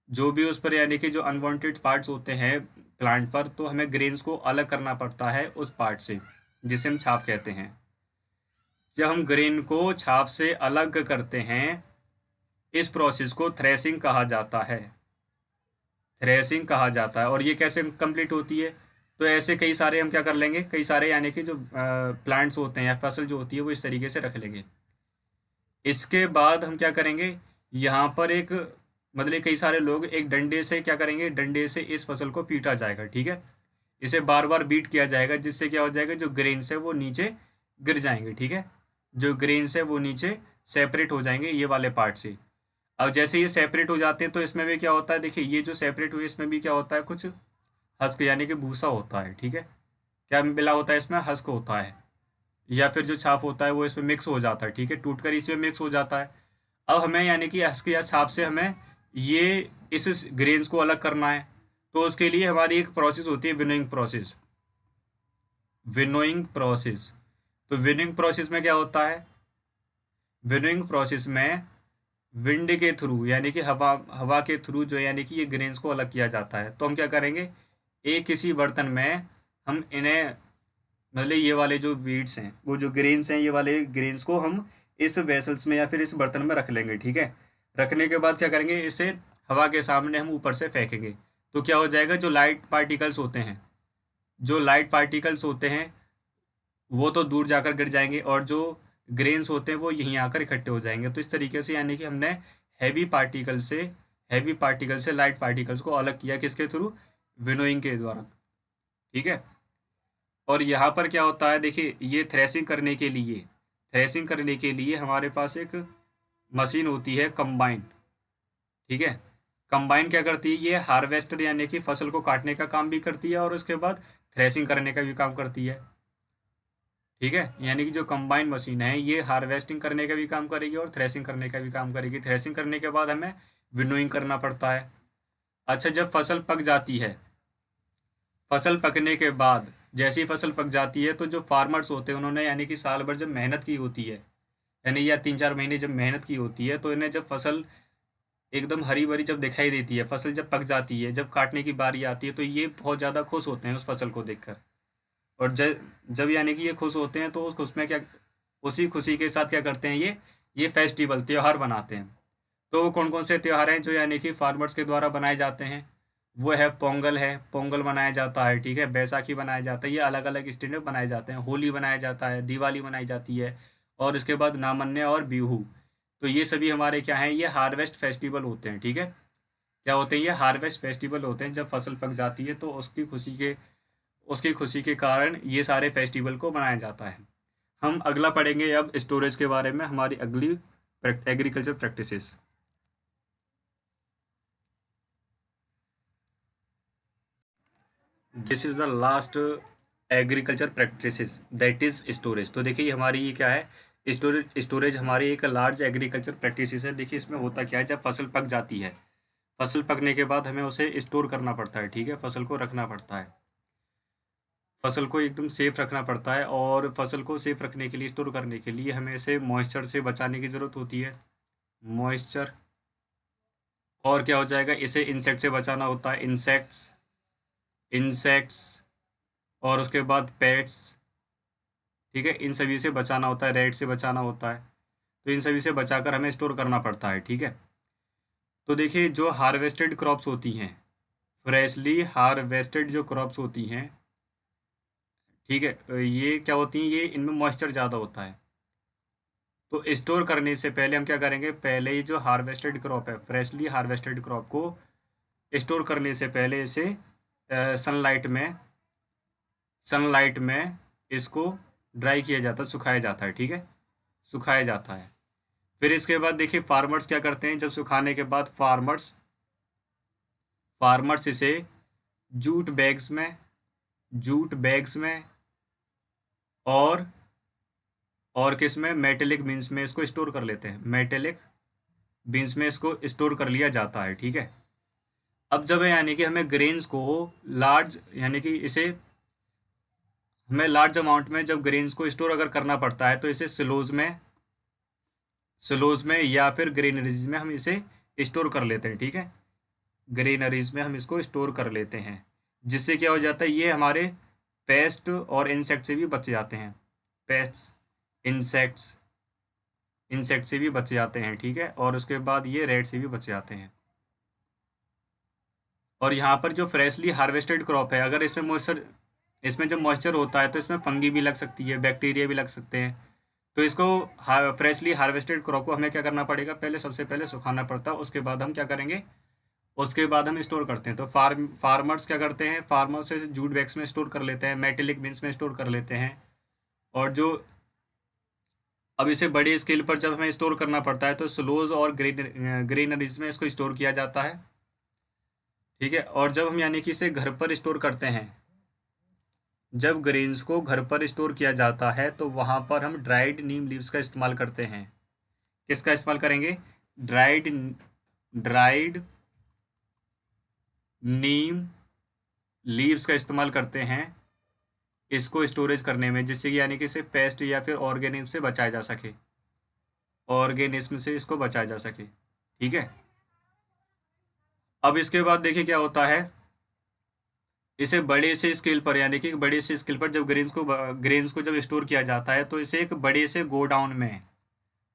जो भी उस पर यानी कि जो अनवांटेड पार्ट्स होते हैं प्लांट पर, तो हमें ग्रेन्स को अलग करना पड़ता है उस पार्ट से, जिसे हम छाप कहते हैं। जब हम ग्रेन को छाप से अलग करते हैं, इस प्रोसेस को थ्रेसिंग कहा जाता है, और ये कैसे कंप्लीट होती है, तो ऐसे कई सारे हम क्या कर लेंगे, कई सारे यानी कि जो प्लांट्स होते हैं या फसल जो होती है वो इस तरीके से रख लेंगे। इसके बाद हम क्या करेंगे, यहाँ पर एक मतलब कई सारे लोग एक डंडे से क्या करेंगे, डंडे से इस फसल को पीटा जाएगा, ठीक है। इसे बार बार बीट किया जाएगा, जिससे क्या हो जाएगा, जो ग्रेन्स है वो नीचे गिर जाएंगे, ठीक है। जो ग्रेन्स है वो नीचे सेपरेट हो जाएंगे ये वाले पार्ट से। अब जैसे ये सेपरेट हो जाते हैं तो इसमें भी क्या होता है, देखिए ये जो सेपरेट हुए इसमें भी क्या होता है, कुछ हस्क यानी कि भूसा होता है, ठीक है। क्या मिला होता है इसमें, हस्क होता है, या फिर जो छाप होता है वो इसमें मिक्स हो जाता है, ठीक है, टूट कर इसमें मिक्स हो जाता है। अब हमें यानी कि हस्क या छाप से हमें ये इस ग्रेन्स को अलग करना है, तो उसके लिए हमारी एक प्रोसेस होती है, विनोइंग प्रोसेस। तो विनोइंग प्रोसेस में क्या होता है, विनोइंग प्रोसेस में विंड के थ्रू यानी कि हवा हवा के थ्रू जो यानी कि ये ग्रेन्स को अलग किया जाता है। तो हम क्या करेंगे, एक किसी बर्तन में हम इन्हें मतलब ये वाले जो वीड्स हैं, वो जो ग्रेन्स हैं, ये वाले ग्रेन्स को हम इस वेसल्स में या फिर इस बर्तन में रख लेंगे। ठीक है, रखने के बाद क्या करेंगे, इसे हवा के सामने हम ऊपर से फेंकेंगे। तो क्या हो जाएगा, जो लाइट पार्टिकल्स होते हैं, जो लाइट पार्टिकल्स होते हैं वो तो दूर जाकर गिर जाएंगे, और जो ग्रेन्स होते हैं वो यहीं आकर इकट्ठे हो जाएंगे। तो इस तरीके से यानी कि हमने हैवी पार्टिकल से हैवी पार्टिकल से लाइट पार्टिकल्स को अलग किया, किसके थ्रू, विनोइंग के द्वारा। ठीक है, और यहाँ पर क्या होता है, देखिए ये थ्रेसिंग करने के लिए हमारे पास एक मशीन होती है कंबाइन। ठीक है, कंबाइन क्या करती है, ये हार्वेस्टर यानी कि फसल को काटने का काम भी करती है और उसके बाद थ्रेसिंग करने का भी काम करती है। ठीक है, यानी कि जो कंबाइन मशीन है ये हार्वेस्टिंग करने का भी काम करेगी और थ्रेसिंग करने का भी काम करेगी। थ्रेसिंग करने के बाद हमें विनोइंग करना पड़ता है। अच्छा, जब फसल पक जाती है, फसल पकने के बाद जैसी ही फसल पक जाती है तो जो फार्मर्स होते हैं उन्होंने यानी कि साल भर जब मेहनत की होती है, यानी या 3-4 महीने जब मेहनत की होती है, तो इन्हें जब फसल एकदम हरी भरी जब दिखाई देती है, फसल जब पक जाती है, जब काटने की बारी आती है, तो ये बहुत ज़्यादा खुश होते हैं उस फसल को देखकर। और जब यानी कि ये खुश होते हैं तो उस खुश में क्या, उसी खुशी के साथ क्या करते हैं, ये फेस्टिवल त्यौहार बनाते हैं। तो वो कौन कौन से त्यौहार हैं जो यानी कि फार्मर्स के द्वारा बनाए जाते हैं, वो है पोंगल मनाया जाता है। ठीक है, बैसाखी बनाया जाता है, ये अलग अलग स्टेट में बनाए जाते हैं। होली बनाया जाता है, दिवाली मनाई जाती है, और इसके बाद नामन्य और बिहू। तो ये सभी हमारे क्या हैं, ये हार्वेस्ट फेस्टिवल होते हैं। ठीक है, क्या होते हैं, ये हार्वेस्ट फेस्टिवल होते हैं। जब फसल पक जाती है तो उसकी खुशी के कारण ये सारे फेस्टिवल को मनाया जाता है। हम अगला पढ़ेंगे अब स्टोरेज के बारे में, हमारी अगली agriculture practices. This is the last agriculture practices, that is storage. तो देखिए हमारी ये क्या है, स्टोरेज हमारी एक लार्ज एग्रीकल्चर प्रैक्टिसेस है। देखिए इसमें होता क्या है, जब फसल पक जाती है, फसल पकने के बाद हमें उसे स्टोर करना पड़ता है। ठीक है, फसल को रखना पड़ता है, फसल को एकदम सेफ रखना पड़ता है, और फसल को सेफ रखने के लिए, स्टोर करने के लिए हमें इसे मॉइस्चर से बचाने की ज़रूरत होती है, मॉइस्चर। और क्या हो जाएगा, इसे इंसेक्ट से बचाना होता है, इंसेक्ट्स और उसके बाद पेट्स। ठीक है, इन सभी से बचाना होता है, रेड से बचाना होता है। तो इन सभी से बचाकर हमें स्टोर करना पड़ता है। ठीक है, तो देखिए जो हार्वेस्टेड क्रॉप्स होती हैं, फ्रेशली हार्वेस्टेड जो क्रॉप्स होती हैं, ठीक है, ये क्या होती हैं, ये इनमें मॉइस्चर ज़्यादा होता है। तो स्टोर करने से पहले हम क्या करेंगे, पहले ही जो हार्वेस्टेड क्रॉप है, फ्रेशली हार्वेस्टेड क्रॉप को स्टोर करने से पहले इसे सनलाइट में इसको ड्राई किया जाता है, सुखाया जाता है। ठीक है, सुखाया जाता है। फिर इसके बाद देखिए फार्मर्स क्या करते हैं, जब सुखाने के बाद फार्मर्स इसे जूट बैग्स में और किस में, मेटेलिक बिन्स में इसको स्टोर कर लेते हैं, मेटेलिक बिन्स में इसको स्टोर कर लिया जाता है। ठीक है, अब जब यानी कि हमें ग्रेन्स को लार्ज यानी कि इसे हमें लार्ज अमाउंट में जब ग्रेन्स को स्टोर अगर करना पड़ता है, तो इसे सिलोज में या फिर ग्रेनरीज में हम इसे स्टोर कर लेते हैं। ठीक है, ग्रेनरीज में हम इसको स्टोर कर लेते हैं, जिससे क्या हो जाता है, ये हमारे पेस्ट और इंसेक्ट से भी बच जाते हैं, पेस्ट इंसेक्ट्स इंसेक्ट से भी बच जाते हैं। ठीक है, और उसके बाद ये रेड से भी बच जाते हैं। और यहाँ पर जो फ्रेशली हार्वेस्टेड क्रॉप है, अगर इसमें जब मॉइस्चर होता है तो इसमें फंगी भी लग सकती है, बैक्टीरिया भी लग सकते हैं। तो इसको फ्रेशली हार्वेस्टेड क्रॉप को हमें क्या करना पड़ेगा, सबसे पहले सुखाना पड़ता है, उसके बाद हम क्या करेंगे, उसके बाद हम स्टोर करते हैं। तो फार्मर्स क्या करते हैं, फार्मर्स से जूट बैग्स में स्टोर कर लेते हैं, मेटेलिक बिन्स में स्टोर कर लेते हैं। और जो अब इसे बड़े स्केल पर जब हमें स्टोर करना पड़ता है, तो स्लोज और ग्रेनरीज में इसको स्टोर किया जाता है। ठीक है, और जब हम यानी कि इसे घर पर स्टोर करते हैं, जब ग्रेन्स को घर पर स्टोर किया जाता है, तो वहाँ पर हम ड्राइड नीम लीव्स का इस्तेमाल करते हैं। किसका इस्तेमाल करेंगे, ड्राइड ड्राइड नीम लीव्स का इस्तेमाल करते हैं इसको स्टोरेज करने में, जिससे कि यानी कि इसे पेस्ट या फिर ऑर्गेनिज्म से बचाया जा सके। ऑर्गेनिज्म से इसको बचाया जा सके। ठीक है, अब इसके बाद देखिए क्या होता है, इसे बड़े से स्केल पर, यानी कि बड़े से स्केल पर जब ग्रेन्स को जब स्टोर किया जाता है तो इसे एक बड़े से गोडाउन में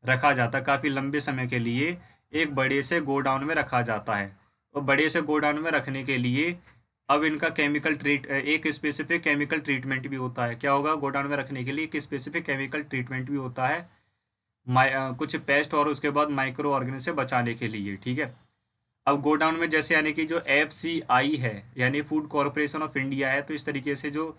रखा जाता है, काफ़ी लंबे समय के लिए एक बड़े से गोडाउन में रखा जाता है। और बड़े से गोडाउन में रखने के लिए अब इनका एक स्पेसिफिक केमिकल ट्रीटमेंट भी होता है। क्या होगा, गोडाउन में रखने के लिए एक स्पेसिफिक केमिकल ट्रीटमेंट भी होता है, कुछ पेस्ट और उसके बाद माइक्रो ऑर्गेनिज्म से बचाने के लिए। ठीक है, अब गोडाउन में जैसे यानी कि जो FCI है, यानी फूड कॉरपोरेशन ऑफ इंडिया है, तो इस तरीके से जो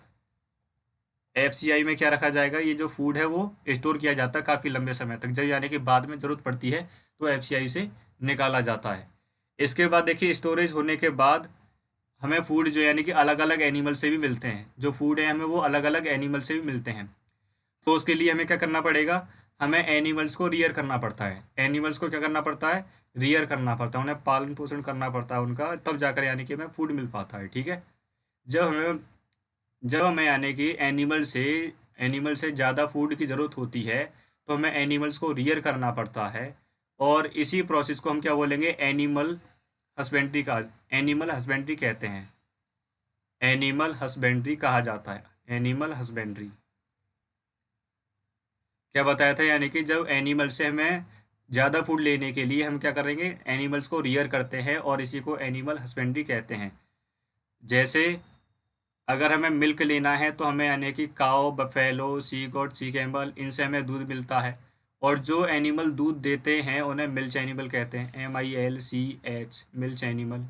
FCI में क्या रखा जाएगा, ये जो फूड है वो स्टोर किया जाता है काफ़ी लंबे समय तक, जब यानी कि बाद में ज़रूरत पड़ती है तो FCI से निकाला जाता है। इसके बाद देखिए स्टोरेज होने के बाद हमें फूड जो यानी कि अलग अलग एनिमल से भी मिलते हैं, जो फूड है हमें वो अलग अलग एनिमल से भी मिलते हैं। तो उसके लिए हमें क्या करना पड़ेगा, हमें एनिमल्स को रियर करना पड़ता है। एनिमल्स को क्या करना पड़ता है, रियर करना पड़ता है, उन्हें पालन पोषण करना पड़ता है उनका, तब जाकर यानी कि हमें फूड मिल पाता है। ठीक है, जब हमें जब हमें यानी कि एनिमल से ज़्यादा फूड की ज़रूरत होती है तो हमें एनिमल्स को रियर करना पड़ता है, और इसी प्रोसेस को हम क्या बोलेंगे, एनिमल हस्बेंड्री कहते हैं। एनिमल हस्बेंड्री कहा जाता है, एनिमल हस्बेंड्री। क्या बताया था, यानी कि जब एनिमल से हमें ज़्यादा फूड लेने के लिए हम क्या करेंगे, एनिमल्स को रियर करते हैं, और इसी को एनिमल हस्बेंड्री कहते हैं। जैसे अगर हमें मिल्क लेना है तो हमें यानी कि काओ, बफेलो, सी गोट, सी कैमल, इनसे हमें दूध मिलता है, और जो एनिमल दूध देते हैं उन्हें मिल्च एनिमल कहते हैं, MILCH, मिल्च एनिमल।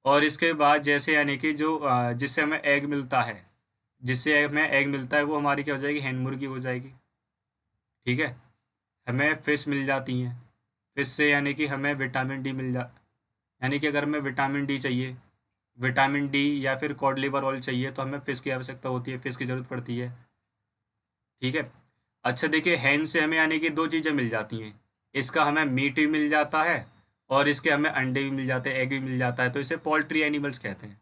और इसके बाद जैसे यानी कि जो जिससे हमें एग मिलता है, वो हमारी क्या हो जाएगी, हैन मुर्गी हो जाएगी। ठीक है, हमें फ़िश मिल जाती हैं, फ़िश से यानी कि हमें विटामिन डी यानी कि अगर हमें विटामिन डी या फिर कॉड लिवर ऑयल चाहिए तो हमें फ़िश की आवश्यकता होती है, फ़िश की ज़रूरत पड़ती है। ठीक है, अच्छा देखिए, हैन से हमें यानी कि दो चीज़ें मिल जाती हैं, इसका हमें मीट भी मिल जाता है, और इसके हमें अंडे भी मिल जाते हैं, एग भी मिल जाता है, तो इसे पोल्ट्री एनिमल्स कहते हैं।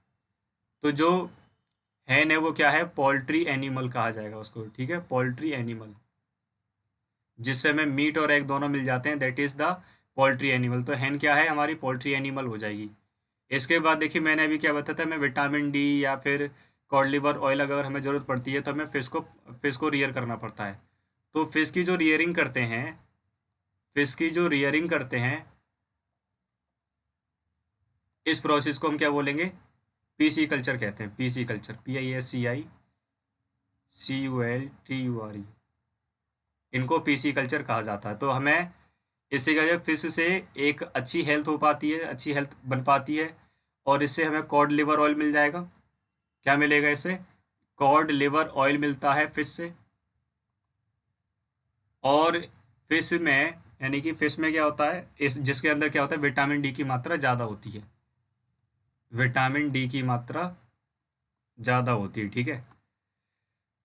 तो जो हैन है वो क्या है, पोल्ट्री एनिमल कहा जाएगा उसको। ठीक है, पोल्ट्री एनिमल, जिससे हमें मीट और एग दोनों मिल जाते हैं, that is the poultry animal. तो हैन क्या है, हमारी पोल्ट्री एनिमल हो जाएगी। इसके बाद देखिए मैंने अभी क्या बताया था, हमें विटामिन डी या फिर कॉड लिवर ऑयल अगर हमें ज़रूरत पड़ती है तो हमें फ़िश को रियर करना पड़ता है। तो फ़िश की जो रियरिंग करते हैं, इस प्रोसेस को हम क्या बोलेंगे, PC कल्चर कहते हैं, PC कल्चर, PISCICULTURE, इनको PC कल्चर कहा जाता है। तो हमें इससे क्या है, फिश से एक अच्छी हेल्थ हो पाती है, अच्छी हेल्थ बन पाती है, और इससे हमें कॉड लिवर ऑयल मिल जाएगा। क्या मिलेगा इससे, कॉड लिवर ऑयल मिलता है फिश से। और फिश में यानी कि फिश में क्या होता है, इस जिसके अंदर क्या होता है, विटामिन डी की मात्रा ज़्यादा होती है, विटामिन डी की मात्रा ज़्यादा होती है। ठीक है,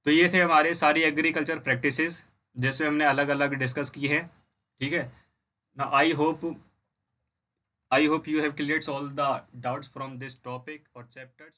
तो ये थे हमारे सारी एग्रीकल्चर प्रैक्टिसेस जिसमें हमने अलग अलग डिस्कस की है। ठीक है ना, I hope you have cleared all the doubts from this topic or chapters.